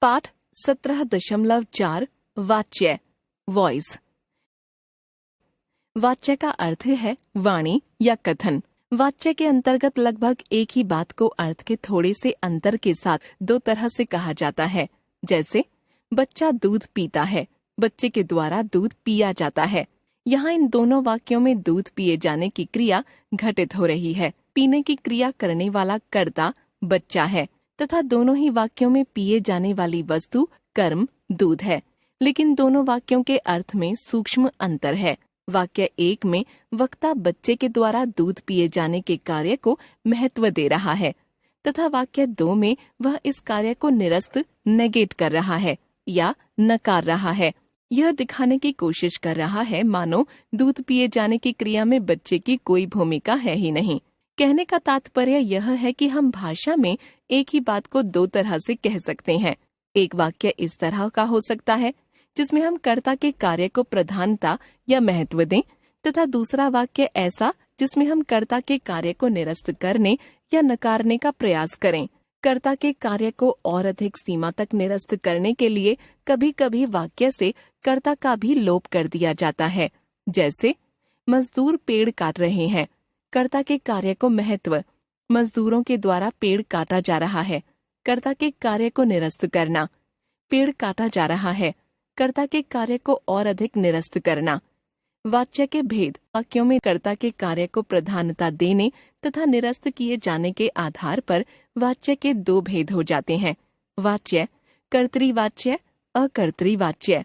पाठ 17.4 वाच्य वॉइस। वाच्य का अर्थ है वाणी या कथन। वाच्य के अंतर्गत लगभग एक ही बात को अर्थ के थोड़े से अंतर के साथ दो तरह से कहा जाता है। जैसे बच्चा दूध पीता है, बच्चे के द्वारा दूध पिया जाता है। यहाँ इन दोनों वाक्यों में दूध पिए जाने की क्रिया घटित हो रही है। पीने की क्रिया करने वाला कर्ता बच्चा है तथा दोनों ही वाक्यों में पिए जाने वाली वस्तु कर्म दूध है। लेकिन दोनों वाक्यों के अर्थ में सूक्ष्म अंतर है। वाक्य 1 में वक्ता बच्चे के द्वारा दूध पिए जाने के कार्य को महत्व दे रहा है तथा वाक्य 2 में वह इस कार्य को निरस्त नेगेट कर रहा है या नकार रहा है। यह दिखाने की कोशिश कर रहा है मानो दूध पिए जाने की क्रिया में बच्चे की कोई भूमिका है ही नहीं। कहने का तात्पर्य यह है कि हम भाषा में एक ही बात को दो तरह से कह सकते हैं। एक वाक्य इस तरह का हो सकता है जिसमें हम कर्ता के कार्य को प्रधानता या महत्व दें तथा दूसरा वाक्य ऐसा जिसमें हम कर्ता के कार्य को निरस्त करने या नकारने का प्रयास करें। कर्ता के कार्य को और अधिक सीमा तक निरस्त करने के लिए कभी कभी वाक्य से कर्ता का भी लोप कर दिया जाता है। जैसे मजदूर पेड़ काट रहे हैं, कर्ता के कार्य को महत्व, मजदूरों के द्वारा पेड़ काटा जा रहा है। कर्ता के कार्य को निरस्त करना, पेड़ काटा जा रहा है, कर्ता के कार्य को और अधिक निरस्त करना। वाच्य के भेद वाक्यों में कर्ता के कार्य को प्रधानता देने तथा निरस्त किए जाने के आधार पर वाच्य के दो भेद हो जाते हैं। वाच्य कर्तृवाच्य, अकर्तृवाच्य।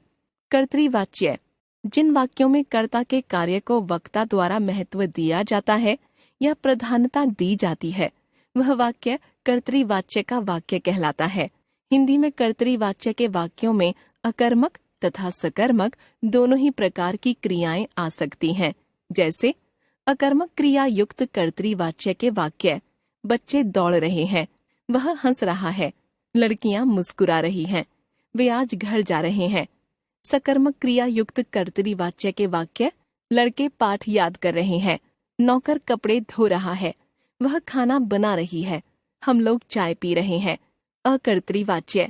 कर्तृवाच्य जिन वाक्यों में कर्ता के कार्य को वक्ता द्वारा महत्व दिया जाता है या प्रधानता दी जाती है वह वाक्य कर्तृवाच्य का वाक्य कहलाता है। हिंदी में कर्तृवाच्य के वाक्यों में अकर्मक तथा सकर्मक दोनों ही प्रकार की क्रियाएं आ सकती हैं। जैसे अकर्मक क्रिया युक्त कर्तृवाच्य के वाक्य बच्चे दौड़ रहे हैं, वह हंस रहा है, लड़कियां मुस्कुरा रही हैं, वे आज घर जा रहे हैं। सकर्मक क्रिया युक्त कर्तृवाच्य के वाक्य लड़के पाठ याद कर रहे हैं, नौकर कपड़े धो रहा है, वह खाना बना रही है, हम लोग चाय पी रहे हैं। अकर्तृवाच्य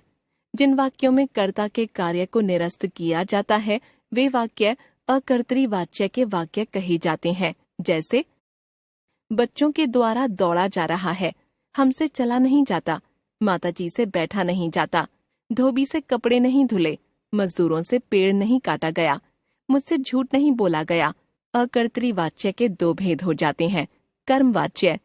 जिन वाक्यों में कर्ता के कार्य को निरस्त किया जाता है वे वाक्य अकर्तृवाच्य के वाक्य कहे जाते हैं। जैसे बच्चों के द्वारा दौड़ा जा रहा है, हमसे चला नहीं जाता, माताजी से बैठा नहीं जाता, धोबी से कपड़े नहीं धुले, मजदूरों से पेड़ नहीं काटा गया, मुझसे झूठ नहीं बोला गया। अकर्तृवाच्य के दो भेद हो जाते हैं। कर्मवाच्य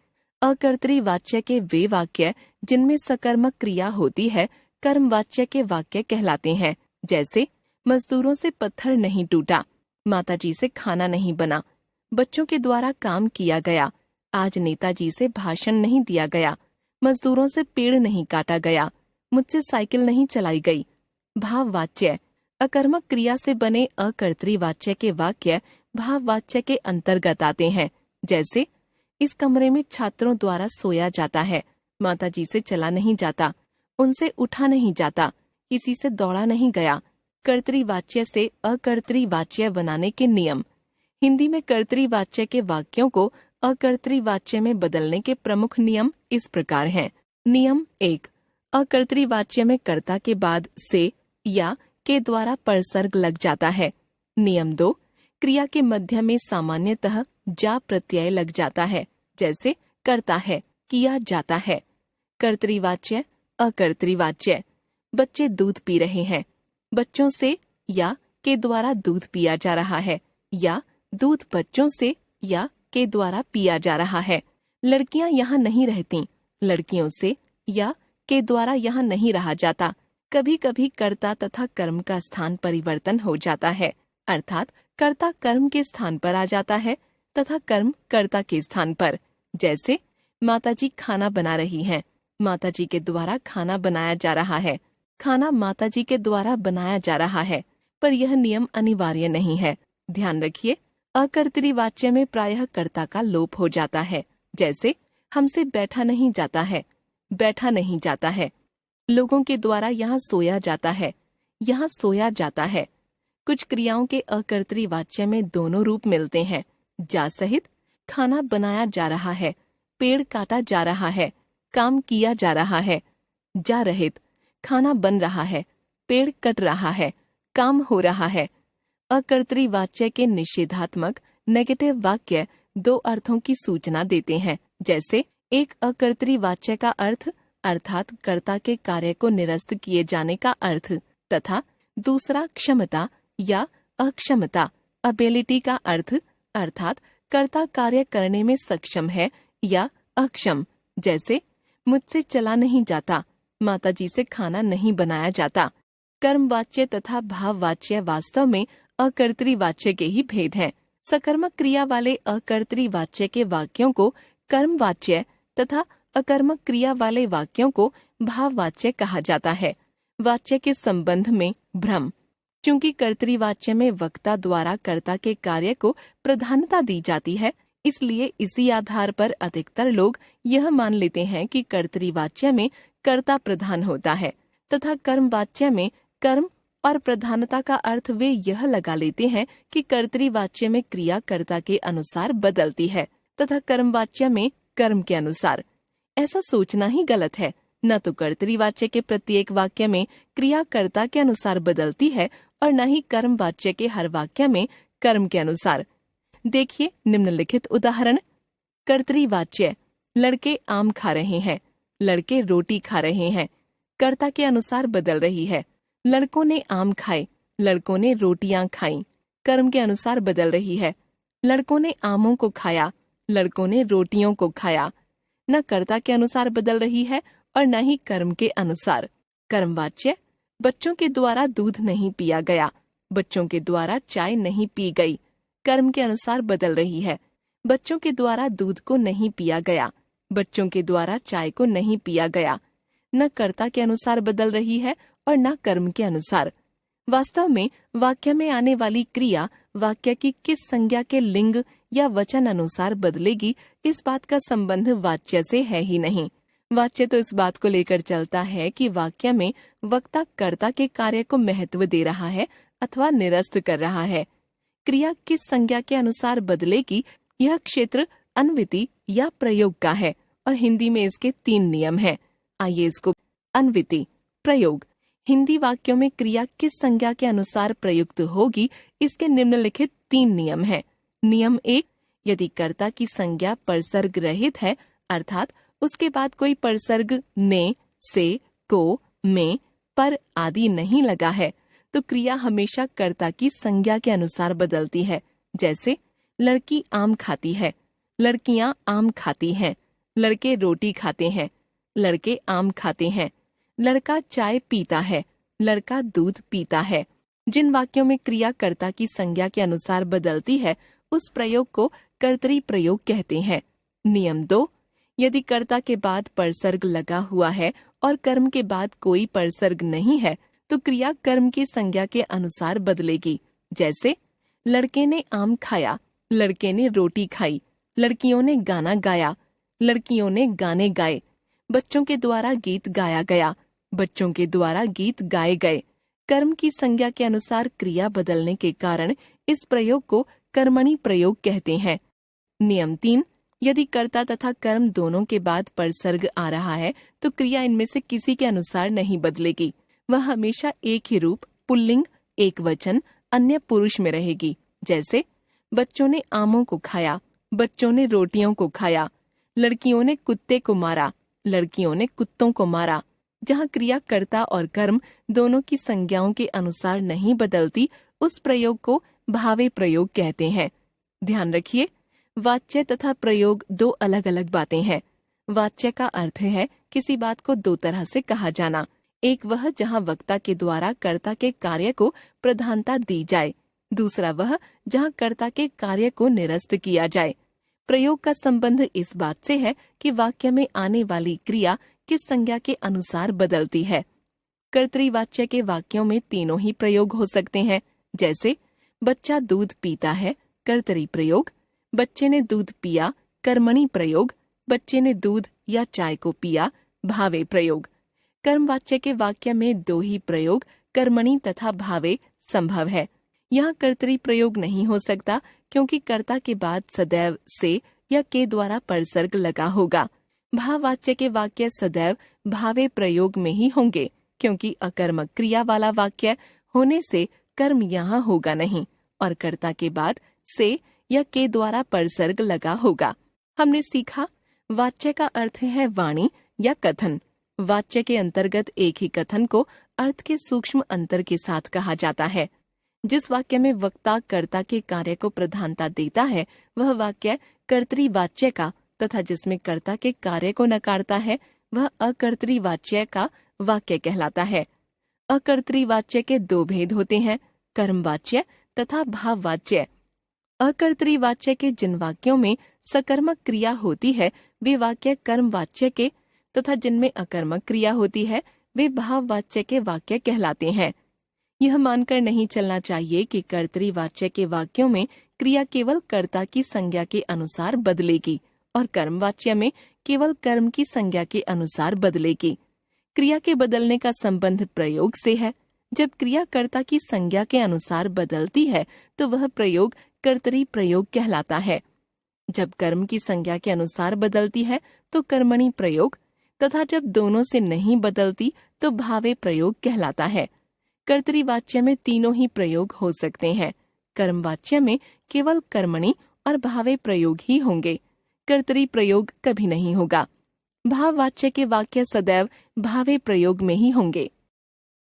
अकर्तृवाच्य के वे वाक्य जिनमें सकर्मक क्रिया होती है कर्मवाच्य के वाक्य कहलाते हैं। जैसे मजदूरों से पत्थर नहीं टूटा, माताजी से खाना नहीं बना, बच्चों के द्वारा काम किया गया, आज नेताजी से भाषण नहीं दिया गया, मजदूरों से पेड़ नहीं काटा गया, मुझसे साइकिल नहीं चलाई गई। भाववाच्य अकर्मक क्रिया से बने अकर्तृवाच्य के वाक्य भाववाच्य के अंतर्गत आते हैं। जैसे इस कमरे में छात्रों द्वारा सोया जाता है, माताजी से चला नहीं जाता, उनसे उठा नहीं जाता, किसी से दौड़ा नहीं गया। कर्तृवाच्य से अकर्तृवाच्य बनाने के नियम। हिंदी में कर्तृवाच्य के वाक्यों को अकर्तृवाच्य में बदलने के प्रमुख नियम इस प्रकार हैं। नियम 1 अकर्तृवाच्य में कर्ता के बाद से या के द्वारा परसर्ग लग जाता है। नियम 2 क्रिया के मध्य में सामान्यतः जा प्रत्यय लग जाता है। जैसे करता है, किया जाता है। कर्तृवाच्य अकर्तृवाच्य बच्चे दूध पी रहे हैं, बच्चों से या के द्वारा दूध पिया जा रहा है या दूध बच्चों से या के द्वारा पिया जा रहा है। लड़कियां यहाँ नहीं रहती, लड़कियों से या के द्वारा यहाँ नहीं रहा जाता। कभी कभी कर्ता तथा कर्म का स्थान परिवर्तन हो जाता है, अर्थात कर्ता कर्म के स्थान पर आ जाता है तथा कर्म कर्ता के स्थान पर। जैसे माताजी खाना बना रही हैं, माताजी के द्वारा खाना बनाया जा रहा है, खाना माताजी के द्वारा बनाया जा रहा है। पर यह नियम अनिवार्य नहीं है। ध्यान रखिए अकर्तृवाच्य में प्रायः कर्ता का लोप हो जाता है। जैसे हमसे बैठा नहीं जाता है, बैठा नहीं जाता है। लोगों के द्वारा यहाँ सोया जाता है, यहाँ सोया जाता है। कुछ क्रियाओं के अकर्तृवाच्य में दोनों रूप मिलते हैं। जा सहित खाना बनाया जा रहा है, पेड़ काटा जा रहा है, काम किया जा रहा है। जा रहित खाना बन रहा है, पेड़ कट रहा है, काम हो रहा है। अकर्तरी वाच्य के निषेधात्मक नेगेटिव वाक्य दो अर्थों की सूचना देते हैं, जैसे एक अकर्तरी वाच्य का अर्थ अर्थात कर्ता के कार्य को निरस्त किए जाने का अर्थ, तथा दूसरा क्षमता या अक्षमता एबिलिटी का अर्थ अर्थात कर्ता कार्य करने में सक्षम है या अक्षम, जैसे मुझसे चला नहीं जाता, माताजी से खाना नहीं बनाया जाता। कर्मवाच्य तथा भाववाच्य वास्तव में अकर्तरी वाच्य के ही भेद हैं। सकर्मक क्रिया वाले अकर्तरी वाच्य के वाक्यों को कर्मवाच्य तथा अकर्मक क्रिया वाले वाक्यों को भाववाच्य कहा जाता है। वाच्य के संबंध में भ्रम। क्योंकि कर्तरी वाच्य में वक्ता द्वारा कर्ता के कार्य को प्रधानता दी जाती है, इसलिए इसी आधार पर अधिकतर लोग यह मान लेते हैं कि कर्तरी वाच्य में कर्ता प्रधान होता है तथा कर्म वाच्य में कर्म और प्रधानता का अर्थ वे यह लगा लेते हैं कि कर्तरी वाच्य में क्रिया कर्ता के अनुसार बदलती है तथा कर्म वाच्य में कर्म के अनुसार। ऐसा सोचना ही गलत है। न तो कर्तरी वाच्य के प्रत्येक वाक्य में क्रिया कर्ता के अनुसार बदलती है और न ही कर्म वाच्य के हर वाक्य में कर्म के अनुसार। देखिए निम्नलिखित उदाहरण। कर्तरी वाच्य, लड़के आम खा रहे हैं, लड़के रोटी खा रहे हैं, कर्ता के अनुसार बदल रही है। लड़कों ने आम खाए, लड़कों ने रोटियां खाईं, कर्म के अनुसार बदल रही है। लड़कों ने आमों को खाया, लड़कों ने रोटियों को खाया। न कर्ता के अनुसार बदल रही है और न ही कर्म के अनुसार। कर्मवाच्य, बच्चों के द्वारा दूध नहीं पिया गया, बच्चों के द्वारा चाय नहीं पी गई, कर्म के अनुसार बदल रही है। बच्चों के द्वारा दूध को नहीं पिया गया, बच्चों के द्वारा चाय को नहीं पिया गया। न कर्ता के अनुसार बदल रही है और न कर्म के अनुसार। वास्तव में वाक्य में आने वाली क्रिया वाक्य की किस संज्ञा के लिंग या वचन अनुसार बदलेगी, इस बात का संबंध वाच्य से है ही नहीं। वाच्य तो इस बात को लेकर चलता है कि वाक्य में वक्ता कर्ता के कार्य को महत्व दे रहा है अथवा निरस्त कर रहा है। क्रिया किस संज्ञा के अनुसार बदलेगी, यह क्षेत्र अन्विति या प्रयोग का है और हिंदी में इसके 3 नियम हैं। आइए इसको। अन्विति, प्रयोग। हिंदी वाक्यों में क्रिया किस संज्ञा के अनुसार प्रयुक्त होगी, इसके निम्नलिखित 3 नियम हैं। नियम 1, यदि कर्ता की संज्ञा परसर्ग रहित है अर्थात उसके बाद कोई परसर्ग ने, से, को, में, पर आदि नहीं लगा है, तो क्रिया हमेशा कर्ता की संज्ञा के अनुसार बदलती है। जैसे लड़की आम खाती है, लड़कियां आम खाती हैं, लड़के रोटी खाते हैं, लड़के आम खाते हैं, लड़का चाय पीता है, लड़का दूध पीता है। जिन वाक्यों में क्रिया कर्ता की संज्ञा के अनुसार बदलती है उस प्रयोग को कर्तरी प्रयोग कहते हैं। नियम 2, यदि कर्ता के बाद परसर्ग लगा हुआ है और कर्म के बाद कोई परसर्ग नहीं है तो क्रिया कर्म की संज्ञा के अनुसार बदलेगी। जैसे लड़के ने आम खाया, लड़के ने रोटी खाई, लड़कियों ने गाना गाया, लड़कियों ने गाने गाए, बच्चों के द्वारा गीत गाया गया, बच्चों के द्वारा गीत गाए गए। कर्म की संज्ञा के अनुसार क्रिया बदलने के कारण इस प्रयोग को कर्मणि प्रयोग कहते हैं। नियम 3, यदि कर्ता तथा कर्म दोनों के बाद परसर्ग आ रहा है तो क्रिया इनमें से किसी के अनुसार नहीं बदलेगी। वह हमेशा एक ही रूप, पुल्लिंग, एक वचन, अन्य पुरुष में रहेगी। जैसे बच्चों ने आमों को खाया, बच्चों ने रोटियों को खाया, लड़कियों ने कुत्ते को मारा, लड़कियों ने कुत्तों को मारा। जहाँ क्रिया कर्ता और कर्म दोनों की संज्ञाओं के अनुसार नहीं बदलती उस प्रयोग को भावे प्रयोग कहते हैं। ध्यान रखिए, वाच्य तथा प्रयोग 2 अलग अलग बातें हैं। वाच्य का अर्थ है किसी बात को 2 तरह से कहा जाना। एक वह जहाँ वक्ता के द्वारा कर्ता के कार्य को प्रधानता दी जाए, दूसरा वह जहाँ कर्ता के कार्य को निरस्त किया जाए। प्रयोग का संबंध इस बात से है कि वाक्य में आने वाली क्रिया किस संज्ञा के अनुसार बदलती है। कर्तरी वाच्य के वाक्यों में तीनों ही प्रयोग हो सकते हैं। जैसे बच्चा दूध पीता है, कर्तरी प्रयोग। बच्चे ने दूध पिया, कर्मणि प्रयोग। बच्चे ने दूध या चाय को पिया, भावे प्रयोग। कर्मवाच्य के वाक्य में 2 ही प्रयोग, कर्मणि तथा भावे, संभव है। यहाँ कर्तरी प्रयोग नहीं हो सकता क्योंकि कर्ता के बाद सदैव से या के द्वारा परसर्ग लगा होगा। भाववाच्य के वाक्य सदैव भावे प्रयोग में ही होंगे। क्योंकि अकर्मक क्रिया वाला वाक्य होने से कर्म यहाँ होगा नहीं और कर्ता के बाद से या के द्वारा परसर्ग लगा होगा। हमने सीखा वाच्य का अर्थ है वाणी या कथन। वाच्य के अंतर्गत एक ही कथन को अर्थ के सूक्ष्म अंतर के साथ कहा जाता है। जिस वाक्य में वक्ता कर्ता के कार्य को प्रधानता देता है वह वाक्य कर्तृवाच्य का तथा जिसमें कर्ता के कार्य को नकारता है वह अकर्तृवाच्य का वाक्य कहलाता है। अकर्तृवाच्य के दो भेद होते हैं, कर्मवाच्य तथा भाववाच्य। अकर्तृवाच्य के जिन वाक्यों में सकर्मक क्रिया होती है वे वाक्य कर्मवाच्य के तथा जिनमें अकर्मक क्रिया होती है वे भाववाच्य के वाक्य कहलाते हैं। यह मानकर नहीं चलना चाहिए कि कर्तृवाच्य के वाक्यों में क्रिया केवल कर्ता की संज्ञा के अनुसार बदलेगी और कर्मवाच्य में केवल कर्म की संज्ञा के अनुसार बदलेगी। क्रिया के बदलने का संबंध प्रयोग से है। जब क्रिया कर्ता की संज्ञा के अनुसार बदलती है तो वह प्रयोग कर्तरी प्रयोग कहलाता है। जब कर्म की संज्ञा के अनुसार बदलती है तो कर्मणि प्रयोग तथा जब दोनों से नहीं बदलती तो भावे प्रयोग कहलाता है। कर्तृवाच्य में तीनों ही प्रयोग हो सकते हैं। कर्मवाच्य में केवल कर्मणि और भावे प्रयोग ही होंगे, कर्तरी प्रयोग कभी नहीं होगा। भाववाच्य के वाक्य सदैव भावे प्रयोग में ही होंगे।